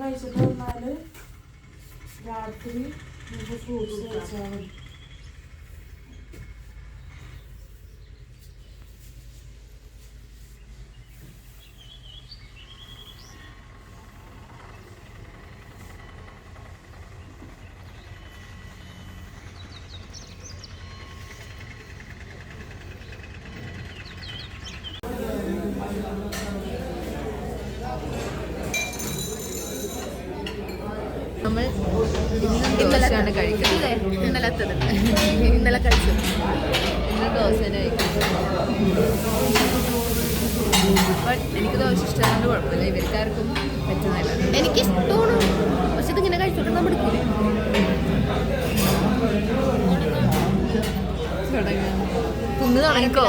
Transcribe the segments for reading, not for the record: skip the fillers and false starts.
കഴിച്ചിട്ട് വന്നാല് രാത്രി ഫ്രൂട്ട്സ് കഴിച്ചാൽ മതി. നമ്മൾ ഇന്നലെ കഴിക്കുന്നത് ഇന്നലെ കഴിച്ചു ഇന്ന് ദോശ ബട്ട് എനിക്ക് ദോശ ഇഷ്ടമായതുകൊണ്ട് കുഴപ്പമില്ല. ഇവർക്കാർക്കും പറ്റുന്നില്ല. എനിക്ക് ഇഷ്ടമാണ്, പക്ഷെ ഇതിങ്ങനെ കഴിച്ചോണ്ട് നമ്മൾ കുന്ന് തുടങ്ങിക്കോ.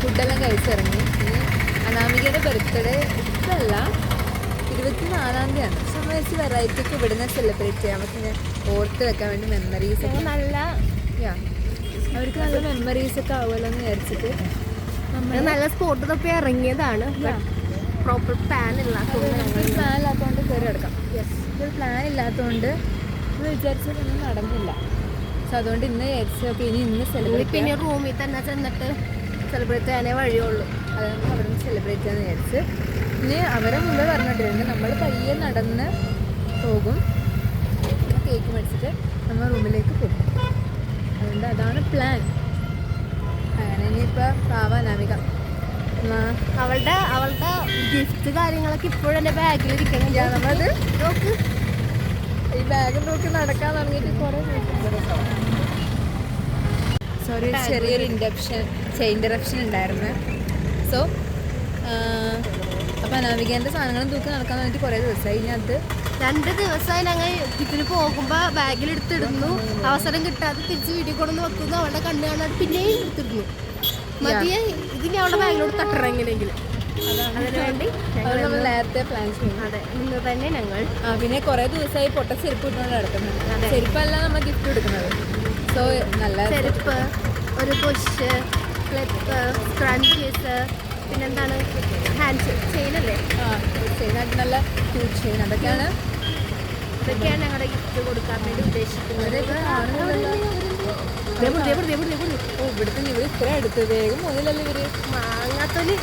ഫുഡെല്ലാം കഴിച്ചിറങ്ങി. ഇനി അനാമികയുടെ ബർത്ത്ഡേ ഇതല്ല 24-ാം തീയതിയാണ്. പക്ഷെ നമ്മൾ വെച്ച് വെറൈറ്റിക്ക് ഇവിടുന്ന് സെലിബ്രേറ്റ് ചെയ്യാൻ പറ്റുന്ന ഓർത്ത് വെക്കാൻ വേണ്ടി മെമ്മറീസ് നല്ല അവർക്ക് നല്ല മെമ്മറീസ് ഒക്കെ ആവുമല്ലോ എന്ന് വിചാരിച്ചിട്ട് നമ്മൾ നല്ല സ്പോട്ട് തപ്പി ഇറങ്ങിയതാണ്. പ്രോപ്പർ പ്ലാൻ ഇല്ലാത്തതുകൊണ്ട് കയറി എടുക്കാം. ഒരു പ്ലാൻ ഇല്ലാത്തതുകൊണ്ട് നമ്മൾ വിചാരിച്ചതൊന്നും നടന്നില്ല. സോ അതുകൊണ്ട് ഇന്ന് വിചാരിച്ചു ഓക്കെ ഇന്ന് സെലിബ്രേറ്റ് പിന്നെ റൂമിൽ തന്നെ ചെന്നിട്ട് സെലിബ്രേറ്റ് ചെയ്യാനേ വഴിയുള്ളൂ. അതുകൊണ്ട് അവിടെ നിന്ന് സെലിബ്രേറ്റ് ചെയ്യാന്ന് വിചാരിച്ച് ഇനി അവരെ മുമ്പേ പറഞ്ഞിട്ടുണ്ട് നമ്മൾ പയ്യെ നടന്ന് പോകും. കേക്ക് മേടിച്ചിട്ട് നമ്മൾ റൂമിലേക്ക് പോകും. അതുകൊണ്ട് അതാണ് പ്ലാൻ. അങ്ങനെ ഇനിയിപ്പോൾ പാവാനാമിക അവളുടെ ഗിഫ്റ്റ് കാര്യങ്ങളൊക്കെ ഇപ്പോഴും എൻ്റെ ബാഗിൽ ഇരിക്കണം. നമ്മളത് നോക്ക് ഈ ബാഗ് നോക്കി നടക്കാൻ തുടങ്ങിയിട്ട് കുറെ സോറി, ചെറിയൊരു ഇൻറ്ററപ്ഷൻ ഉണ്ടായിരുന്നു. സോ അപ്പോൾ അനാമികേൻ്റെ സാധനങ്ങളും തൂക്കി നടക്കാൻ വേണ്ടി കുറേ ദിവസമായി. ഇനി അത് 2 ദിവസമായി ഞങ്ങൾ ഇതിന് പോകുമ്പോൾ ബാഗിലെടുത്തിടുന്നു, അവസരം കിട്ടാതെ തിരിച്ച് വീട്ടിൽ കൊണ്ടുവന്ന് വെക്കുന്നു, അവളുടെ കണ്ണ് കാണാതെ പിന്നെയും എടുത്തിടുന്നു. മതിയെ ഇതിന് അവളുടെ ബാഗിലോട് തട്ടണം എങ്ങനെയെങ്കിലും. അതിനുവേണ്ടി നമ്മൾ നേരത്തെ പ്ലാൻ ചെയ്യും. അതെ, ഇന്ന് തന്നെ ഞങ്ങൾ പിന്നെ കുറേ ദിവസമായി പൊട്ട ചെരുപ്പ് ഇട്ടുകൊണ്ട് നടക്കുന്നത്. ചെരുപ്പല്ല നമ്മൾ ഗിഫ്റ്റ് കൊടുക്കുന്നത്. സോ നല്ല ചെരുപ്പ്, ഒരു പുഷ്, ക്ലിപ്പ്, സ്ക്രഞ്ച് കേസ്, പിന്നെന്താണ് ഹാൻഡ് ചെയിൻ അല്ലേ, ചെയിനായിട്ട് നല്ല ക്യൂട്ട് ചെയിൻ, അതൊക്കെയാണ് ഞങ്ങളുടെ ഗിഫ്റ്റ് കൊടുക്കാൻ വേണ്ടി ഉദ്ദേശിക്കുന്നത്. ഇവിടുത്തെ ഇവർ ഇത്ര അടുത്ത് വേഗം മുതലല്ലേ ഇവര് മാങ്ങാത്തൊലി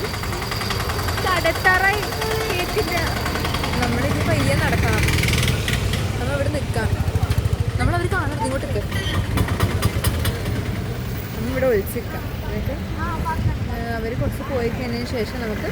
കടത്തറായി കേട്ടില്ല. നമ്മളിത് പയ്യെ നടക്കണം, നമ്മൾ ഇവിടെ നിൽക്കാം, നമ്മളവർ കാണരുത്, ഇങ്ങോട്ട് നമ്മളിവിടെ ഒളിച്ച് നിൽക്കാം. എന്നിട്ട് അവർ കുറച്ച് പോയി കഴിഞ്ഞതിന് ശേഷം നമുക്ക്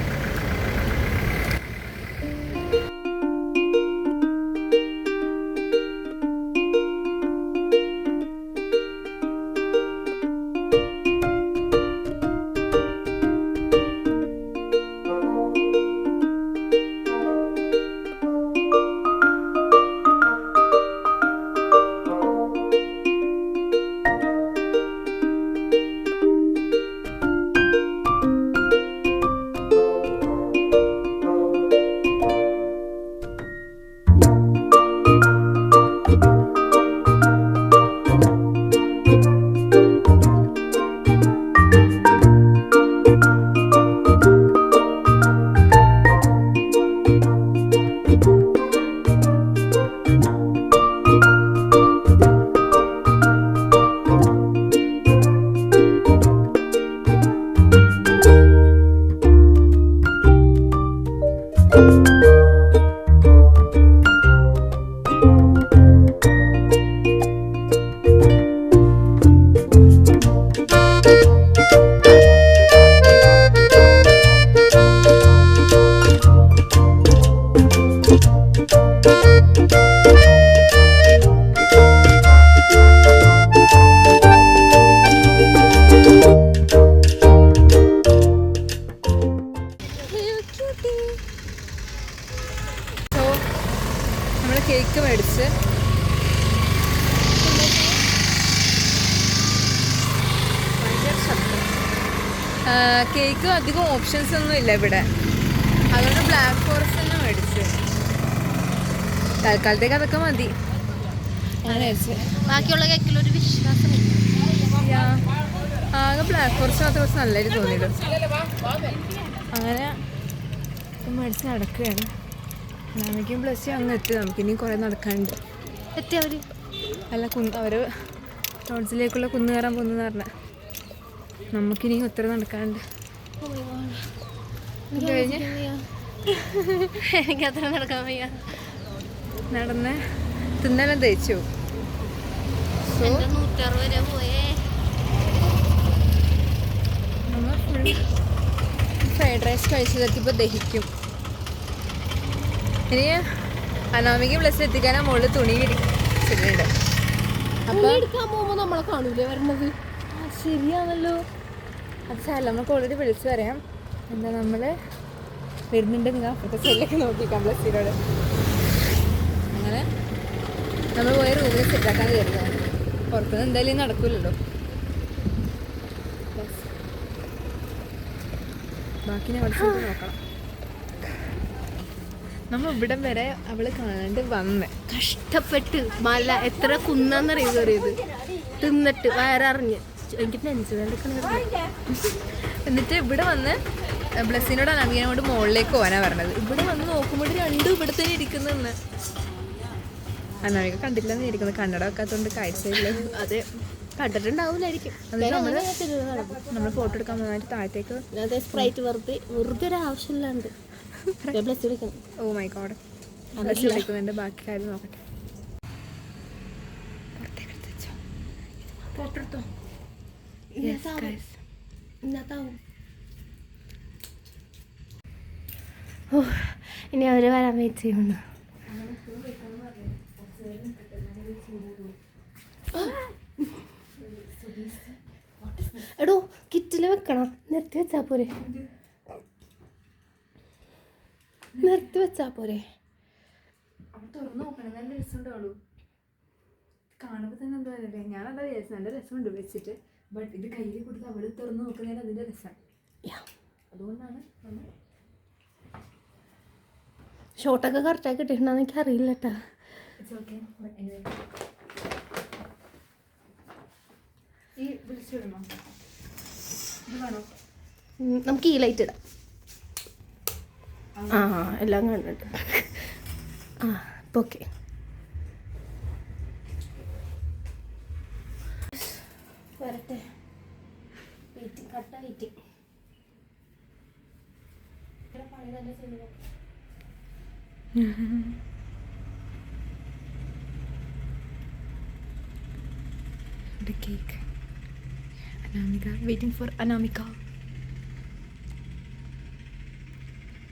കേക്ക് മേടിച്ച് കേക്ക് അധികം ഓപ്ഷൻസ് ഒന്നും ഇല്ല ഇവിടെ, അതുകൊണ്ട് ബ്ലാക്ക് ഫോറസ്റ്റ് തന്നെ മേടിച്ച് തൽക്കാലത്തേക്ക് അതൊക്കെ മതി. അങ്ങനെ മേടിച്ച് ബാക്കിയുള്ള കേക്കിലൊരു വിശ്വാസമില്ല. ആകെ ബ്ലാക്ക് ഫോറസ്റ്റ് മാത്രം കുറച്ച് നല്ലൊരു തോന്നിയിടും. അങ്ങനെ മേടിച്ച് നടക്കുകയാണ്. നമുക്കും പ്ലസ് അങ്ങ് എത്തി, നമുക്കിനി കുറേ നടക്കാനുണ്ട്. എത്തിയവർ അല്ല അവർ ടോൺസിലേക്കുള്ള കുന്ന് കയറാൻ പോകുന്നതെന്ന് പറഞ്ഞാൽ നമുക്കിനി ഒത്തിരി നടക്കാനുണ്ട്. കഴിഞ്ഞ് എനിക്കത്ര നടക്കാൻ വയ്യ, നടന്ന് തിന്നെല്ലാം തേച്ചു. 160 വരെ പോയേ. നമ്മൾ ഫുൾ ഫ്രൈഡ് റൈസ് കഴിച്ചതൊക്കെ ഇപ്പോൾ ദഹിക്കും. ഇനി അനാമിക പ്ലസ് എത്തിക്കാനാ മുകളിൽ തുണി വിരിച്ചിട്ടുണ്ട്. അപ്പോൾ എടുക്കാൻ പോകുമ്പോൾ നമ്മളെ കാണൂലേ വരണത്? ശരിയാണല്ലോ, അത് സാരല്ല, നമുക്ക് ഓൾറെഡി വിളിച്ച് പറയാം. എന്താ നമ്മൾ വരുന്നുണ്ട്, നിങ്ങൾ അപ്പുറത്തെ സെല്ലൊക്കെ നോക്കിക്കാം പ്ലസ്സിനോട്. അങ്ങനെ നമ്മൾ പോയ റൂമിൽ സെറ്റാക്കാൻ കയറുന്നത്. പുറത്തുനിന്ന് എന്തായാലും നടക്കൂലല്ലോ. ബാക്കി ഞാൻ പഠിച്ചിട്ട് നോക്കണം. നമ്മൾ ഇവിടം വരെ അവള് കാണാണ്ട് വന്ന് കഷ്ടപ്പെട്ട് മല എത്ര കുന്നാന്നറിയ കയറിയത്, തിന്നിട്ട് വയറിഞ്ഞ് എനിക്ക് എന്നിട്ട് ഇവിടെ വന്ന് ബ്ലസ്സിനോട് അനാമികനോട് മുകളിലേക്ക് പോകാനാണ് പറഞ്ഞത്. ഇവിടെ വന്ന് നോക്കുമ്പോൾ രണ്ടും ഇവിടെ തന്നെ ഇരിക്കുന്നെന്ന്. അനാമിക കണ്ടില്ലെന്ന് ഇരിക്കുന്നത്, കണ്ണട വെക്കാത്തതുകൊണ്ട് കാഴ്ചയില്ല. അതെ, കണ്ടിട്ടുണ്ടാവില്ലായിരിക്കും. നമ്മൾ ഫോട്ടോ എടുക്കാൻ പോകുന്നതായിട്ട് താഴത്തേക്ക് സ്പ്രൈറ്റ് വെറുതെ ഒരു ആവശ്യമില്ലാണ്ട് ഓ മൈ ഗോഡ് ബ്ലസ് വിളിക്കുന്നുണ്ട്. ബാക്കി കാര്യം നോക്കട്ടെ. ഫോട്ടോ എടുത്തോ, ഇനി അവര് വരാൻ വെയിറ്റ് ചെയ്യുന്നു. എടോ കിറ്റില് വെക്കണം, നിർത്തി വെച്ചാ പോരെ, നിർത്തി വെച്ചാ പോരെ. അവിടെ തുറന്നു നോക്കണം, നല്ല രസമുണ്ടാവുള്ളൂ. കാണുമ്പോൾ തന്നെ എന്താ പറയുക, ഞാനതാ വിചാരിച്ചത് നല്ല രസമുണ്ട് വെച്ചിട്ട്. ബട്ട് ഇത് കയ്യിൽ കൊടുത്ത് അവിടെ തുറന്നു നോക്കുന്നതിന് അതിൻ്റെ രസം. അതുകൊണ്ടാണ് ഷോട്ടൊക്കെ കറക്റ്റായി കിട്ടിയിട്ടുണ്ടെന്ന് എനിക്ക് അറിയില്ല കേട്ടാ. It's okay. ഈ വിളിച്ചിടണോ? ഇത് വേണോ? നമുക്ക് ഈ ലൈറ്റ് ഇടാം. ആ എല്ലാം കണ്ടിട്ട് ആ ഇപ്പം ഓക്കെ. വരട്ടെ, വെയിറ്റിംഗ്, കട്ട വെയിറ്റിംഗ്. പണി തന്നെ ചെയ്യുന്നു. The cake. Anamika, waiting for Anamika.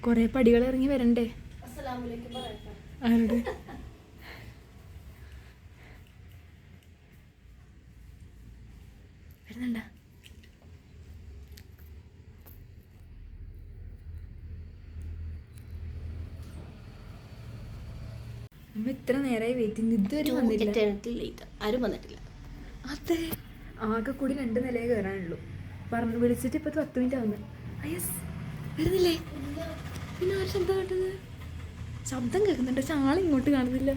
കുറേ പടികൾ ഇറങ്ങി വരണ്ടേ? അസ്സലാമലൈക്കും പറയട്ടെ. ആരോട്? വരുന്നുണ്ട? നമ്മ ഇത്ര നേരമായി വെയിറ്റിംഗ്, ഇതുവരെ വന്നില്ല. ആരും വന്നിട്ടില്ല. അതെ, ആകെ കൂടി 2 നിലയെ കയറാനുള്ളൂ. പറഞ്ഞു വിളിച്ചിട്ട് ഇപ്പൊ 10 മിനിറ്റ് ആവുന്നു. യെസ്, വരുന്നില്ലേ? പിന്നെ ആര് ശബ്ദം കേട്ടത്? ശബ്ദം കേൾക്കുന്നുണ്ട്, പക്ഷെ ആളിങ്ങോട്ട് കാണുന്നില്ല.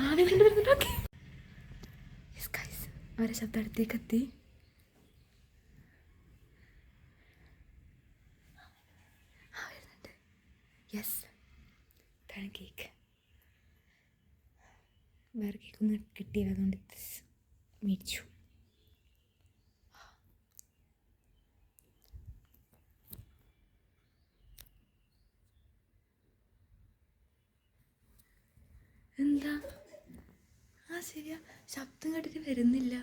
ആരെങ്കിലും വരുന്നുണ്ട്. ഓക്കെ, അവരെ ശബ്ദം അടുത്തേക്ക് എത്തി. വരുന്നുണ്ട്. യെസ്, ഇതാണ് കേക്ക്. വേറെ കേക്കൊന്നും കിട്ടിയില്ല, അതുകൊണ്ട് മേടിച്ചു. എന്താ? ആ ശരിയാ, ശബ്ദം കേട്ടിട്ട് വരുന്നില്ല.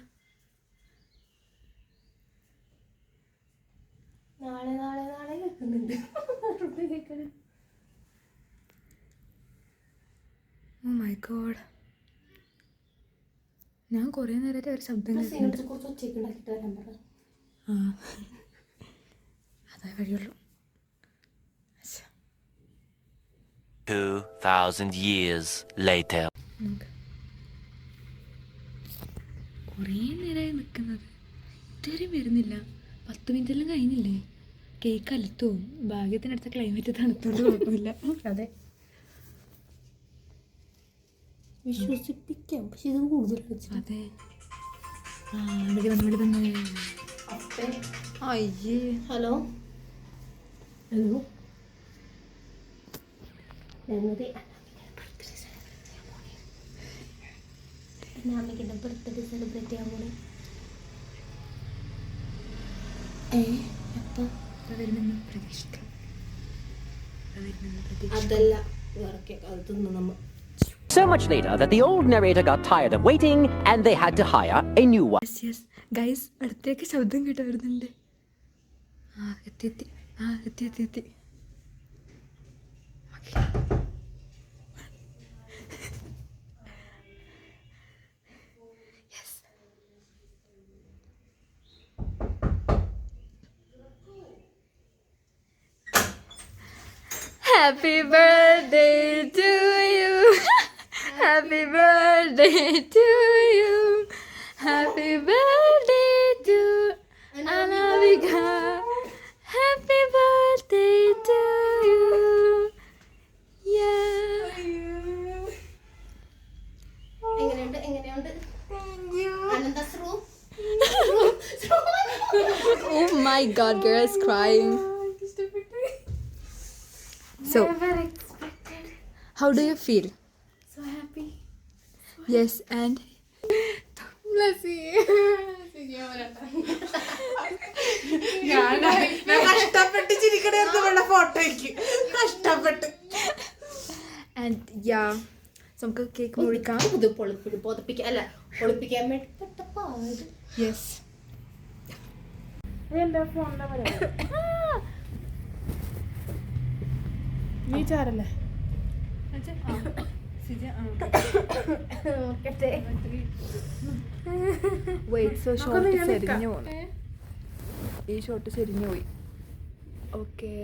നാളെ നാളെ നാളെ കേൾക്കുന്നുണ്ട്. ഓ മൈ ഗോഡ്, ഞാൻ കുറേ നേരമായിട്ട് ഒരു ശബ്ദം കേൾക്കുന്നുണ്ട്. ആ, അതേ കഴിയുള്ളൂ. 2000 years later. കുറേ നേരമായി നിൽക്കുന്നത്, ഇതുവരെയും വരുന്നില്ല. 10 മിനിറ്റെല്ലാം കഴിഞ്ഞില്ലേ? കേക്ക് അലുത്തും, ഭാഗ്യത്തിനടുത്ത ക്ലൈമറ്റ് തണുത്തോണ്ട് കുഴപ്പമില്ല. അതെ, വിശ്വസിപ്പിക്കാം, പക്ഷെ ഇത് കൂടുതൽ. അതെ, ആ ഇവിടെ വന്ന് അയ്യേ. ഹലോ ഹലോ, അനാമികയുടെ ബർത്ത്ഡേ സെലിബ്രേറ്റ് ചെയ്യാൻ പോണേ. എപ്പോൾ വരുമെന്ന് പ്രതീക്ഷിക്കാം. അതല്ല വേറെ അത് തിന്നു നമ്മ. So much later that the old narrator got tired of waiting and they had to hire a new one. Yes guys, അടുത്തേക്ക് ശബ്ദം കേട്ട് വരുന്നുണ്ട്. ആ എത്തി എത്തി, ആ എത്തി എത്തി എത്തി. Happy birthday to you. Happy birthday to you. Happy birthday to Anamika. Happy birthday to you. Yeah. എങ്ങനെയുണ്ട് എങ്ങനെയുണ്ട്? അനന്തശ്രു. Oh my god, girl is crying. So, how do you feel? So happy. Yes, and Bless you. ഞാൻ കഷ്ടപ്പെട്ട് ചിരിക്കണേർത്തുള്ള ഫോട്ടോയ്ക്ക് കഷ്ടപ്പെട്ട്. and yeah, നമുക്ക് cake മുറിക്കാം. ഇത് പൊളിപ്പിക്കാൻ അല്ല, പൊളിപ്പിക്കാൻ വേണ്ടി പെട്ടപ്പാട്. Yes. എന്റെ ഫോൺ നമ്പർ നീ ചാരല്ലേ? വെയിറ്റ് സോ ഷോട്ട് ചെരിഞ്ഞു പോണു. ഈ ഷോട്ട് ചെരിഞ്ഞു പോയി. Okay.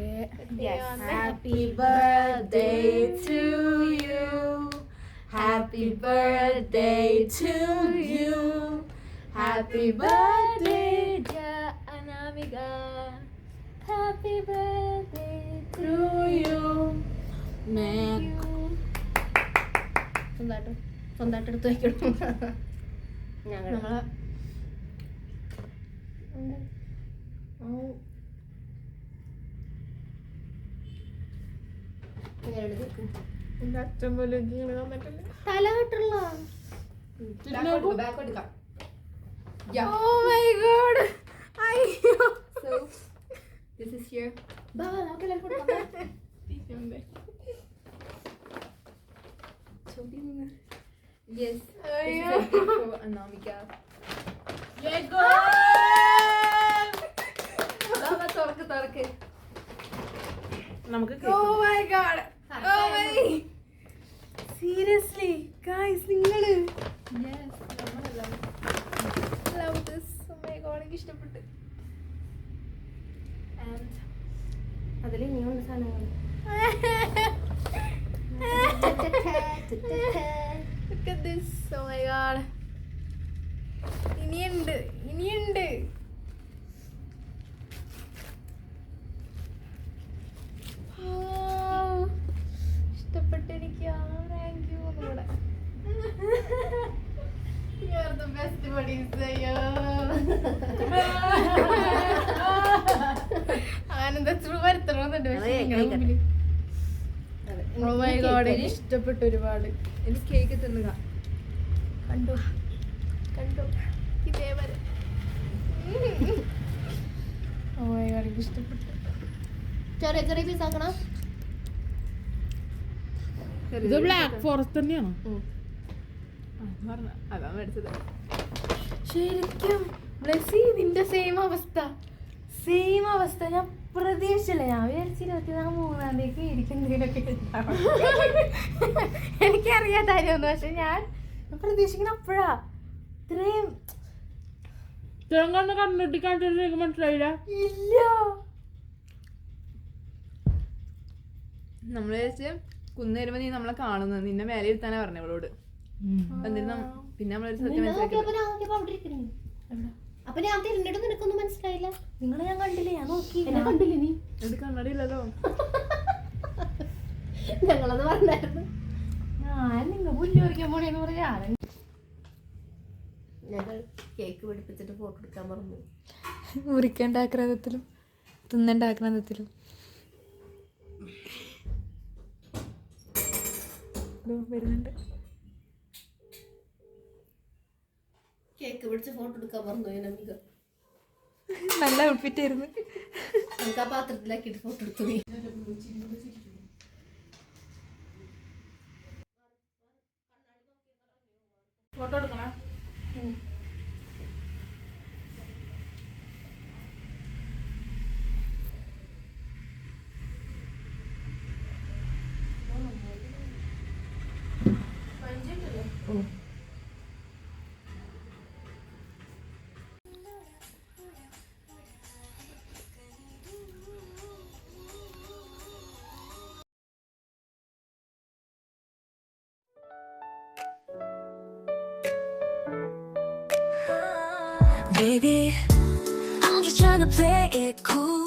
Happy birthday to you. Happy birthday to you. Happy birthday dear Anamika. Happy birthday to you. സ്വന്തമായിട്ട് എടുത്ത് വയ്ക്കണം. ഞങ്ങള് അച്ഛൻ പോലും ഇങ്ങനെ വന്നിട്ടില്ല. തല കെട്ടുള്ള Oh my god. അയ്യോ. So this is your yes. അയ്യോ. This is a gift for Anamika. തുറക്ക്. നമുക്ക് Oh my god. Oh my. Seriously, guys, നിങ്ങള് Yes, നമ്മളെല്ലാം love this. Oh my god, എനിക്ക് ഇഷ്ടപ്പെട്ടു. And അതിൽ ഇനിയുണ്ട് സാധനങ്ങൾ. look at this. Oh my god. ഇനിയുണ്ട്. ഇഷ്ടപ്പെട്ടെനിക്ക്. Thank you. ഒന്നുകൂടെ You are the best buddies. അയ്യോ. ആനന്ദ ത്രൂ വരുത്തണമെന്നുണ്ട്. പക്ഷേ നിങ്ങളുടെ മുമ്പില് Oh my god, എനിക്ക് ഇഷ്ടപ്പെട്ടു ഒരുപാട്. എനിക്ക് കേക്ക് തിന്നുക. കണ്ടു ഇതേവരെ. Oh my god, എനിക്ക് ഇഷ്ടപ്പെട്ടു. ചെറിയ ചെറിയ പീസ് ആക്കണം. ഇത് ബ്ലാക്ക് ഫോറസ്റ്റ് തന്നെയാണോ? അതാ മേടിച്ചത്. ശരിക്കും ബ്ലെസ്സി, നിന്റെ സെയിം അവസ്ഥ. ഞാൻ പ്രതീക്ഷിച്ചില്ല. ഞാൻ വിചാരിച്ചു 23-ാം തീയതി ഇരിക്കുന്നതിനൊക്കെ എനിക്കറിയാത്തായിരുന്നു. പക്ഷെ ഞാൻ പ്രതീക്ഷിക്കുന്ന അപ്പോഴാ ഇത്രയും കണ്ണുട്ടി കണ്ടിട്ട് മനസ്സിലായില്ല. ഇല്ല, നമ്മള് വിചാരിച്ച് കുന്ന് വരുമ്പോ നീ നമ്മളെ കാണുന്നത്, നിന്നെ മേലെ ഇരുത്താനാ പറഞ്ഞ അവളോട്. എന്നിട്ട് പിന്നെ നമ്മളൊരു സത്യം അപ്പൊ ഞാൻ തിരിഞ്ഞിട്ട് നിനക്കൊന്നും മനസ്സിലായില്ല. നിങ്ങളെ ഞാൻ കണ്ടില്ല. ഞാൻ നോക്കി. കണ്ടില്ലേ നീ? അത് കണ്ണടിയില്ലല്ലോ. ഞങ്ങളത് പറഞ്ഞായിരുന്നു. ഞാൻ നിങ്ങൾ പുല്ല് പറിക്കാൻ പോണേന്ന് പറയാ. ഞങ്ങൾ കേക്ക് പിടിപ്പിച്ചിട്ട് ഫോട്ടോ എടുക്കാൻ പറഞ്ഞു. മുറിക്കേണ്ട ആക്രാന്തത്തിലും തിന്നേണ്ട ആക്രാന്തത്തിലും വരുന്നുണ്ട്. കേക്ക് പിടിച്ച് ഫോട്ടോ എടുക്കാൻ പറഞ്ഞു. നമിക നല്ല ഔട്ട്ഫിറ്റ് ആയിരുന്നു. നമുക്ക് ആ പാത്രത്തിലാക്കിയിട്ട് ഫോട്ടോ എടുത്തു. നീ ഫോട്ടോ എടുക്കണം. Baby, I'm just trying to play it cool.